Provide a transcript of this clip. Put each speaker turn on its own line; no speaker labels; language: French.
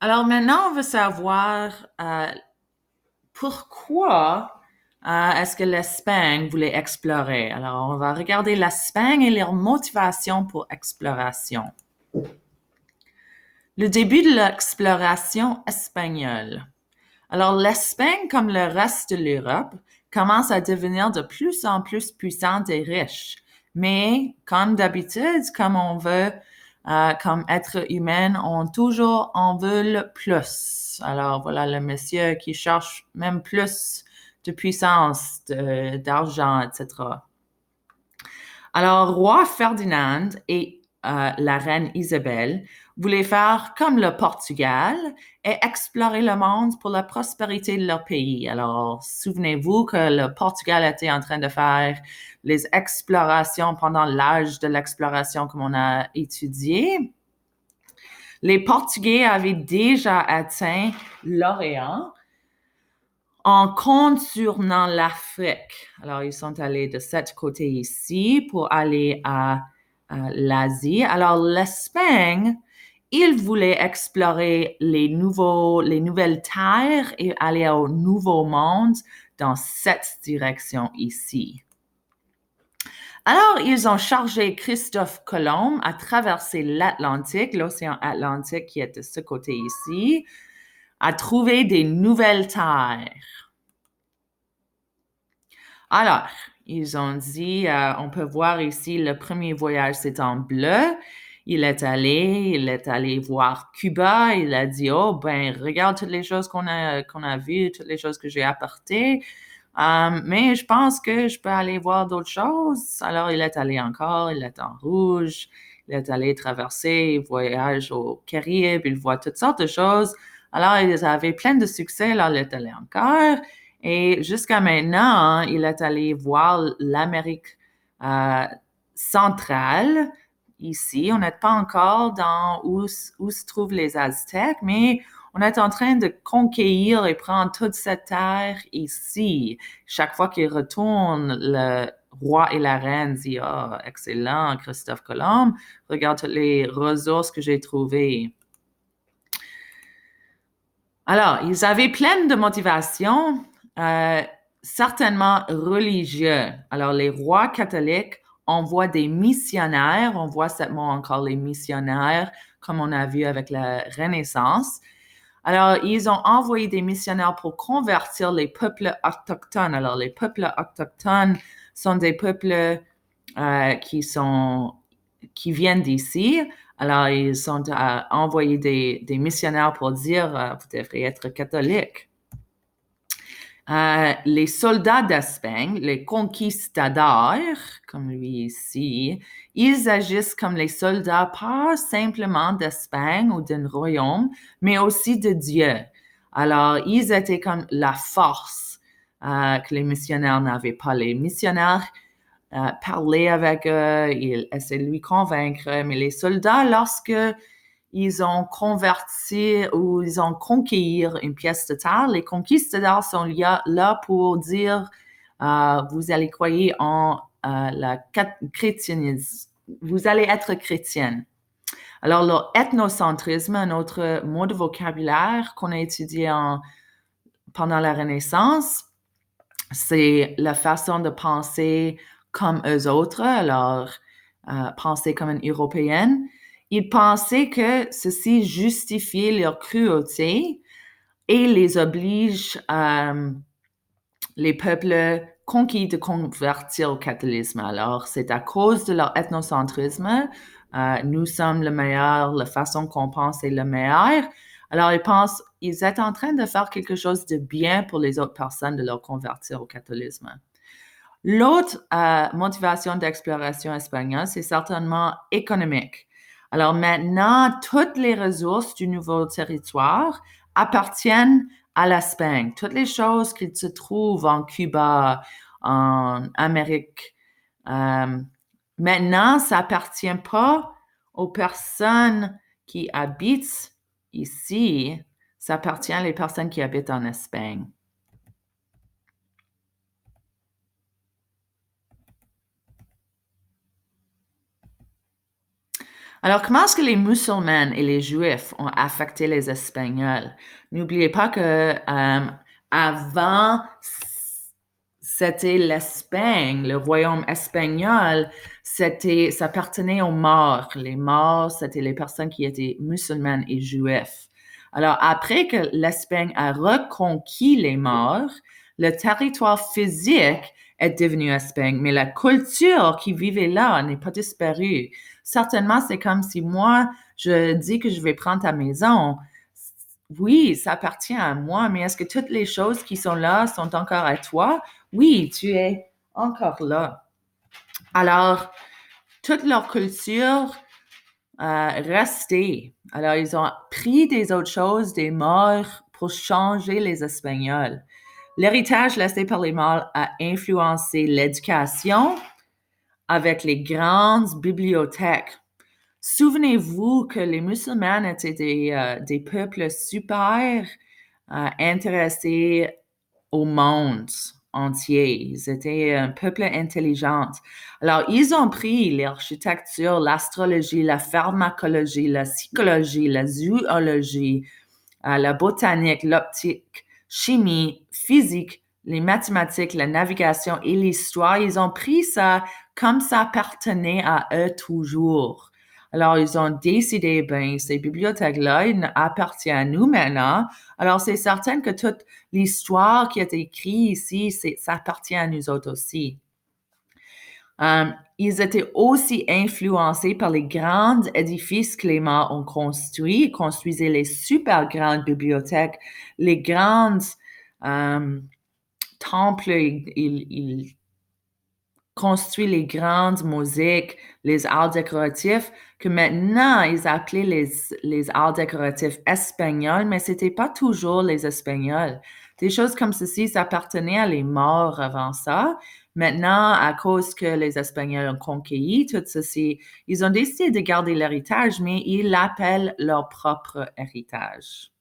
Alors maintenant, on veut savoir pourquoi est-ce que l'Espagne voulait explorer. Alors, on va regarder l'Espagne et leurs motivations pour exploration. Le début de l'exploration espagnole. Alors, l'Espagne, comme le reste de l'Europe, commence à devenir de plus en plus puissante et riche. Mais, comme d'habitude, comme on veut, comme être humain, on toujours en veut plus. Alors, voilà le monsieur qui cherche même plus de puissance, d'argent, etc. Alors, roi Ferdinand et la reine Isabelle voulaient faire comme le Portugal et explorer le monde pour la prospérité de leur pays. Alors, souvenez-vous que le Portugal était en train de faire les explorations pendant l'âge de l'exploration comme on a étudié. Les Portugais avaient déjà atteint l'Orient en contournant l'Afrique. Alors, ils sont allés de ce côté ici pour aller à l'Asie. Alors, l'Espagne, ils voulaient explorer les nouvelles terres et aller au nouveau monde dans cette direction ici. Alors, ils ont chargé Christophe Colomb à traverser l'Atlantique, l'océan Atlantique qui est de ce côté ici, à trouver des nouvelles terres. Alors, ils ont dit, on peut voir ici le premier voyage, c'est en bleu. Il est allé voir Cuba. Il a dit, oh, ben, regarde toutes les choses qu'on a vues, toutes les choses que j'ai apportées. Mais je pense que je peux aller voir d'autres choses. Alors, il est allé encore, il est en rouge. Il est allé traverser, il voyage aux Caraïbes, il voit toutes sortes de choses. Alors, ils avaient plein de succès. Alors, il est allé encore. Et jusqu'à maintenant, il est allé voir l'Amérique centrale. Ici, on n'est pas encore dans où se trouvent les Aztèques, mais on est en train de conquérir et prendre toute cette terre ici. Chaque fois qu'il retourne, le roi et la reine disent, oh, excellent, Christophe Colomb, regarde toutes les ressources que j'ai trouvées. Alors, ils avaient plein de motivation, certainement religieux. Alors, les rois catholiques envoient des missionnaires, on voit ce mot encore, les missionnaires, comme on a vu avec la Renaissance. Alors, ils ont envoyé des missionnaires pour convertir les peuples autochtones. Alors, les peuples autochtones sont des peuples qui viennent d'ici. Alors, ils ont envoyé des missionnaires pour dire, vous devriez être catholique. Les soldats d'Espagne, les conquistadors, comme lui ici, ils agissent comme les soldats pas simplement d'Espagne ou d'un royaume, mais aussi de Dieu. Alors, ils étaient comme la force que les missionnaires n'avaient pas. Les missionnaires parlaient avec eux, ils essayaient de lui convaincre, mais les soldats, lorsque ils ont converti ou ils ont conquis une pièce de terre. Les conquistadors sont là pour dire vous allez croire en la chrétiennisme. Vous allez être chrétienne. Alors, l'ethnocentrisme, un autre mot de vocabulaire qu'on a étudié pendant la Renaissance, c'est la façon de penser comme eux autres, alors penser comme une Européenne. Ils pensaient que ceci justifiait leur cruauté et les oblige, les peuples conquis, de convertir au catholicisme. Alors, c'est à cause de leur ethnocentrisme, nous sommes le meilleur, la façon qu'on pense est le meilleur. Alors, ils étaient en train de faire quelque chose de bien pour les autres personnes de leur convertir au catholicisme. L'autre motivation d'exploration espagnole, c'est certainement économique. Alors maintenant, toutes les ressources du nouveau territoire appartiennent à l'Espagne. Toutes les choses qui se trouvent en Cuba, en Amérique, maintenant, ça appartient pas aux personnes qui habitent ici, ça appartient aux personnes qui habitent en Espagne. Alors, comment est-ce que les musulmans et les juifs ont affecté les Espagnols? N'oubliez pas que avant, c'était l'Espagne, le royaume espagnol, ça appartenait aux Maures. Les Maures, c'était les personnes qui étaient musulmanes et juifs. Alors, après que l'Espagne a reconquis les Maures, le territoire physique est devenu Espagne, mais la culture qui vivait là n'est pas disparue. Certainement, c'est comme si moi, je dis que je vais prendre ta maison. Oui, ça appartient à moi, mais est-ce que toutes les choses qui sont là sont encore à toi? Oui, tu es encore là. Alors, toute leur culture restait. Alors, ils ont pris des autres choses, des morts, pour changer les Espagnols. L'héritage laissé par les morts a influencé l'éducation avec les grandes bibliothèques. Souvenez-vous que les musulmans étaient des peuples super intéressés au monde entier. Ils étaient un peuple intelligent. Alors, ils ont pris l'architecture, l'astrologie, la pharmacologie, la psychologie, la zoologie, la botanique, l'optique, chimie, physique, les mathématiques, la navigation et l'histoire. Ils ont pris ça comme ça appartenait à eux toujours. Alors, ils ont décidé, ben, ces bibliothèques-là, ils appartiennent à nous maintenant. Alors, c'est certain que toute l'histoire qui est écrite ici, ça appartient à nous autres aussi. Ils étaient aussi influencés par les grands édifices que les Maures ont construits. Ils construisaient les super grandes bibliothèques, les grands temples, ils construisent les grandes mosaïques, les arts décoratifs, que maintenant ils appelaient les arts décoratifs espagnols, mais c'était pas toujours les Espagnols. Des choses comme ceci, ça appartenait à les Maures avant ça. Maintenant, à cause que les Espagnols ont conquis tout ceci, ils ont décidé de garder l'héritage, mais ils l'appellent leur propre héritage.